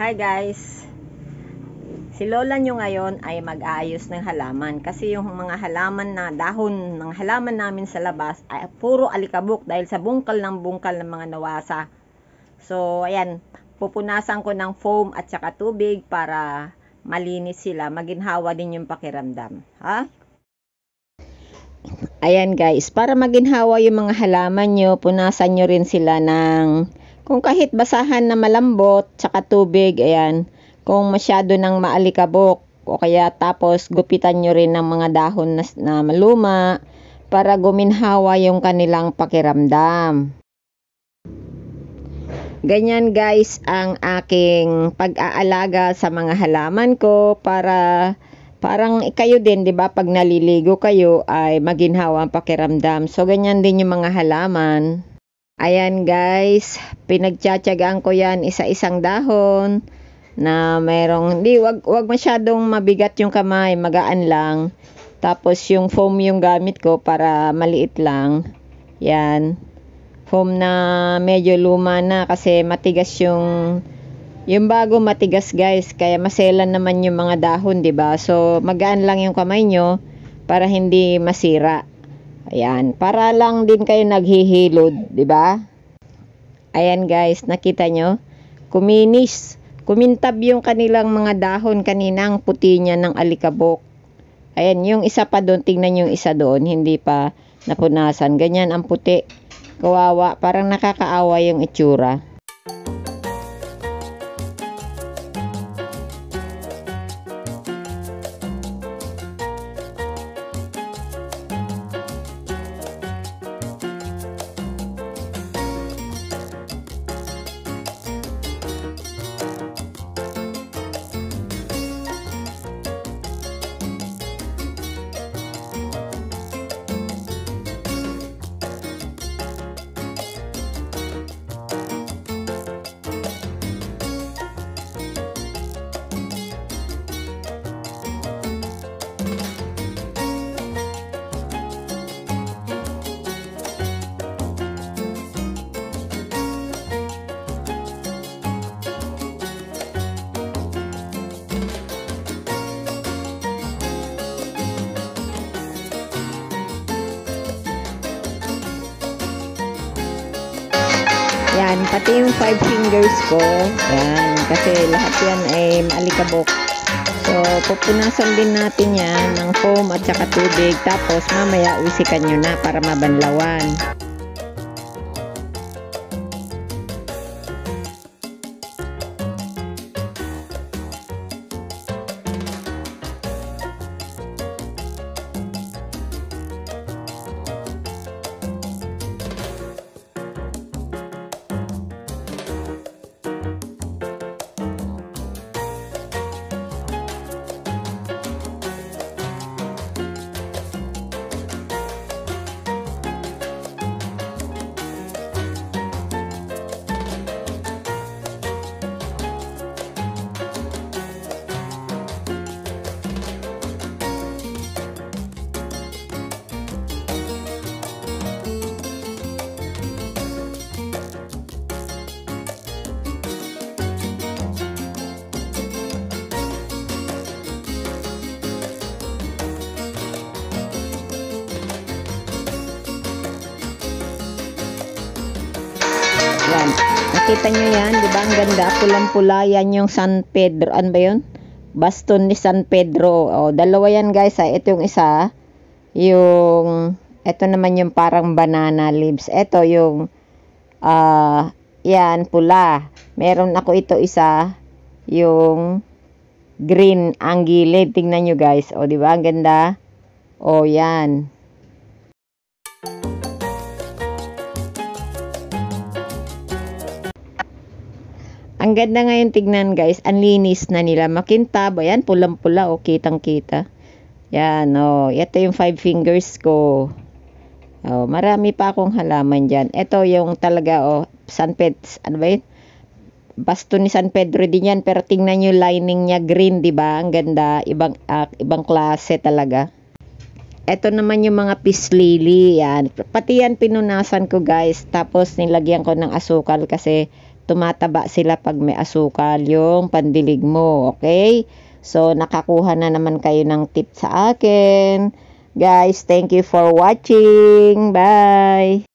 Hi guys! Si Lola nyo ngayon ay mag-aayos ng halaman kasi yung mga halaman na dahon ng halaman namin sa labas ay puro alikabok dahil sa bungkal ng mga nawasa. So ayan, pupunasan ko ng foam at saka tubig para malinis sila, maginhawa din yung pakiramdam. Ha? Ayan guys, para maginhawa yung mga halaman nyo, punasan nyo rin sila ng kung kahit basahan na malambot, tsaka tubig, ayan. Kung masyado ng maalikabok, o kaya tapos gupitan nyo rin ng mga dahon na maluma para guminhawa yung kanilang pakiramdam. Ganyan guys ang aking pag-aalaga sa mga halaman ko para parang kayo din, 'di ba? Pag naliligo kayo ay maginhawa ang pakiramdam. So ganyan din yung mga halaman. Ayan guys, pinagtsatsagaan ko yan isa-isang dahon na merong, wag masyadong mabigat yung kamay, magaan lang. Tapos yung foam yung gamit ko para maliit lang. Yan. Foam na medyo luma na kasi matigas yung bago matigas guys, kaya maselan naman yung mga dahon, 'di ba? So magaan lang yung kamay nyo para hindi masira. Ayan, para lang din kayo naghihilod, 'di ba? Ayan guys, nakita nyo? Kumintab yung kanilang mga dahon kaninang puti niya ng alikabok. Ayan, yung isa pa doon, tingnan yung isa doon, hindi pa napunasan. Ganyan ang puti. Kawawa, parang nakakaawa yung itsura. Yan, pati yung 5 fingers ko. Yan, kasi lahat yan ay maalikabok. So, pupunasan din natin yan ng foam at saka tubig. Tapos, mamaya usikan nyo na para mabanlawan. Yan. Nakita nyo yan? Diba ang ganda? Pulang-pula. Yan yung San Pedro. Ano ba yun? Baston ni San Pedro. O, dalawa yan guys. Ito yung isa. Ito naman yung parang banana leaves. Ito yung yan, pula. Meron ako ito isa. Yung green ang gilid. Tingnan nyo guys. O, diba? Ang ganda. O, yan. Ang ganda ngayon tignan guys, ang linis na nila, makintab, ayan, pulang-pula, o, kitang-kita. Yan, o, ito yung 5 fingers ko. O, marami pa akong halaman dyan. Ito yung talaga, o, ano ba yun? Baston ni San Pedro din yan, pero tingnan nyo lining niya, green, diba? Ang ganda, ibang klase talaga. Ito naman yung mga peace lily, yan. Pati yan pinunasan ko guys, tapos nilagyan ko ng asukal kasi tumataba sila pag may asukal yung pandilig mo, okay? So, nakakuha na naman kayo ng tip sa akin. Guys, thank you for watching. Bye!